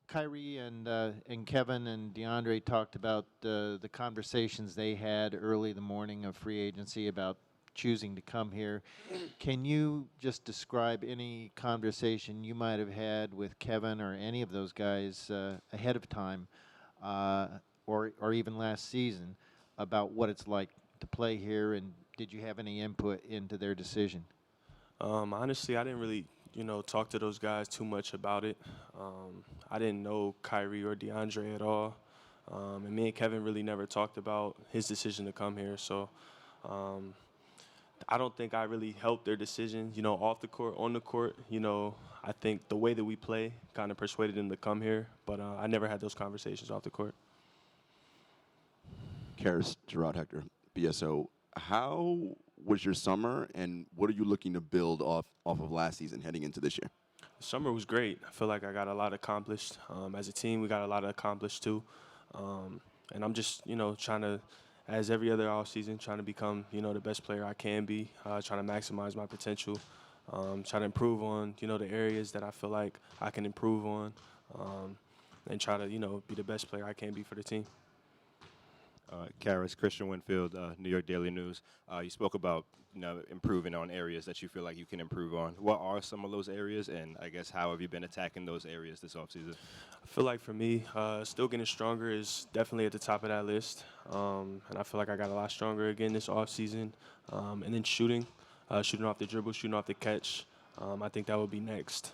Kyrie and Kevin and DeAndre talked about the conversations they had early the morning of free agency about choosing to come here. Can you just describe any conversation you might have had with Kevin or any of those guys ahead of time, or even last season, about what it's like to play here, and did you have any input into their decision? Honestly, I didn't really, talk to those guys too much about it. I didn't know Kyrie or DeAndre at all. And me and Kevin really never talked about his decision to come here. So um, I don't think I really helped their decision, off the court, on the court. I think the way that we play kind of persuaded them to come here. But I never had those conversations off the court. Caris, Gerard Hector, BSO. How was your summer, and what are you looking to build off of last season heading into this year? Summer was great. I feel like I got a lot accomplished. As a team, we got a lot accomplished too. And I'm just, trying to, as every other offseason, trying to become, the best player I can be, trying to maximize my potential, trying to improve on, the areas that I feel like I can improve on, and try to, be the best player I can be for the team. Karis, Christian Winfield, New York Daily News. You spoke about improving on areas that you feel like you can improve on. What are some of those areas, and I guess how have you been attacking those areas this offseason? I feel like for me, still getting stronger is definitely at the top of that list. And I feel like I got a lot stronger again this offseason. And then shooting off the dribble, shooting off the catch. I think that would be next.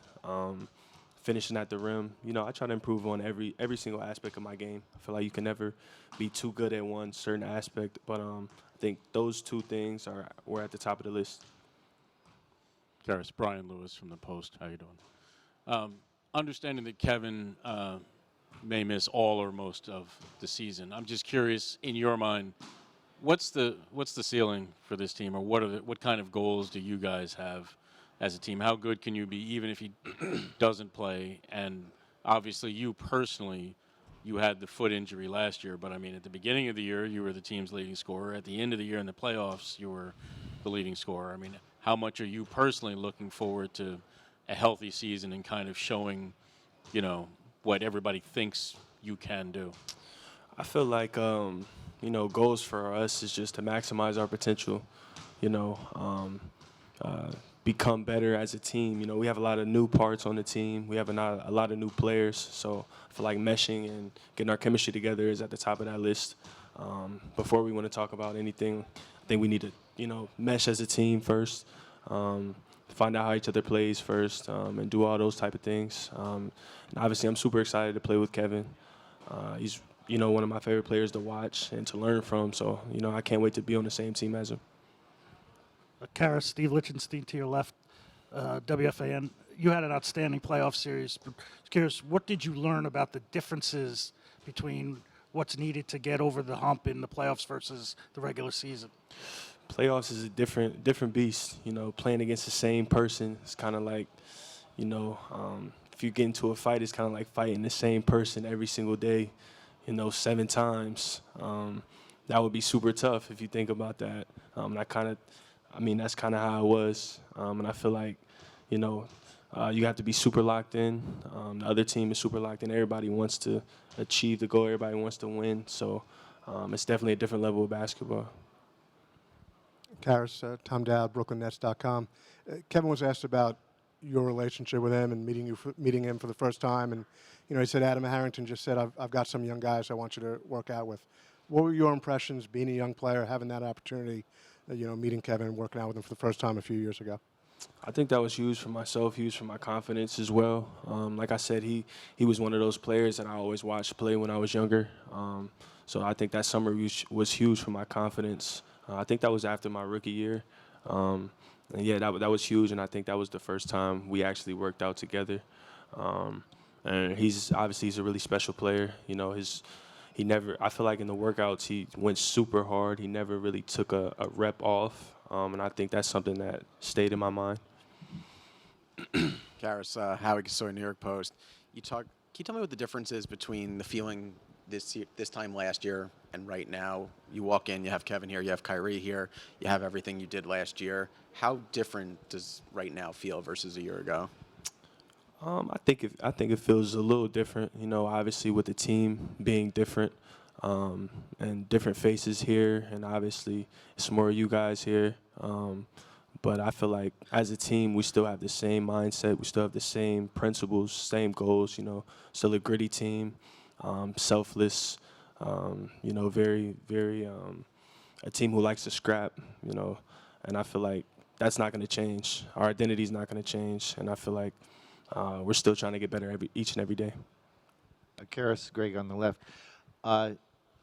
Finishing at the rim. I try to improve on every single aspect of my game. I feel like you can never be too good at one certain aspect, but I think those two things were at the top of the list. Karis, Brian Lewis from the Post. How you doing? Understanding that Kevin may miss all or most of the season, I'm just curious, in your mind, what's the ceiling for this team, or what kind of goals do you guys have as a team? How good can you be, even if he doesn't play? And obviously, you personally, you had the foot injury last year, but I mean, at the beginning of the year, you were the team's leading scorer. At the end of the year in the playoffs, you were the leading scorer. I mean, how much are you personally looking forward to a healthy season and kind of showing, what everybody thinks you can do? I feel like goals for us is just to maximize our potential. Become better as a team. We have a lot of new parts on the team. We have a lot of new players. So I feel like meshing and getting our chemistry together is at the top of that list. Before we want to talk about anything, I think we need to, mesh as a team first, find out how each other plays first, and do all those type of things. And obviously, I'm super excited to play with Kevin. He's, one of my favorite players to watch and to learn from. So, I can't wait to be on the same team as him. Karis, Steve Lichtenstein to your left, WFAN. You had an outstanding playoff series. Curious, what did you learn about the differences between what's needed to get over the hump in the playoffs versus the regular season? Playoffs is a different beast. Playing against the same person, it's kind of like, if you get into a fight, it's kind of like fighting the same person every single day, 7 times. That would be super tough if you think about that. That's kind of how it was. And I feel like, you have to be super locked in. The other team is super locked in. Everybody wants to achieve the goal. Everybody wants to win. So it's definitely a different level of basketball. Karis, Tom Dowd, BrooklynNets.com. Kevin was asked about your relationship with him and meeting him for the first time. And, he said, Adam Harrington just said, I've got some young guys I want you to work out with. What were your impressions being a young player, having that opportunity, meeting Kevin and working out with him for the first time a few years ago? I think that was huge for myself, huge for my confidence as well. Like I said, he was one of those players that I always watched play when I was younger. So I think that summer was huge for my confidence. I think that was after my rookie year. And yeah, that was huge, and I think that was the first time we actually worked out together. And he's a really special player. I feel like in the workouts he went super hard. He never really took a rep off, and I think that's something that stayed in my mind. Karis, Howie Gasoy, New York Post. Can you tell me what the difference is between the feeling this time last year and right now? You walk in, you have Kevin here, you have Kyrie here, you have everything you did last year. How different does right now feel versus a year ago? I think it feels a little different. You know, obviously with the team being different, and different faces here, and obviously it's more of you guys here. But I feel like as a team, we still have the same mindset. We still have the same principles, same goals. You know, still a gritty team, selfless. You know, very a team who likes to scrap. You know, and I feel like that's not going to change. Our identity is not going to change, and I feel like we're still trying to get better each and every day. Karis, Greg on the left.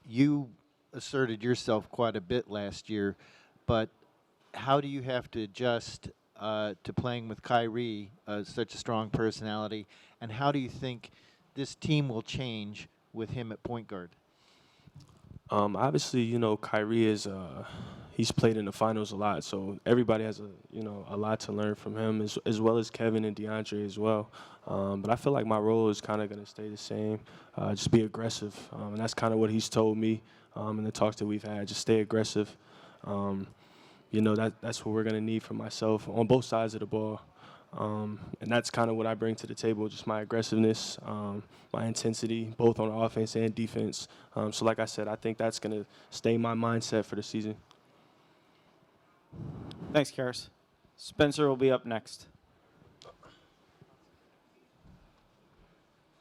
You asserted yourself quite a bit last year, but how do you have to adjust to playing with Kyrie, such a strong personality, and how do you think this team will change with him at point guard? Obviously, you know, Kyrie is he's played in the finals a lot, so everybody has a lot to learn from him, as well as Kevin and DeAndre as well. But I feel like my role is kind of going to stay the same, just be aggressive, and that's kind of what he's told me in the talks that we've had. Just stay aggressive. You know, that's what we're going to need from myself on both sides of the ball. And that's kind of what I bring to the table, just my aggressiveness, my intensity, both on offense and defense. So like I said, I think that's going to stay my mindset for the season. Thanks, Karis. Spencer will be up next.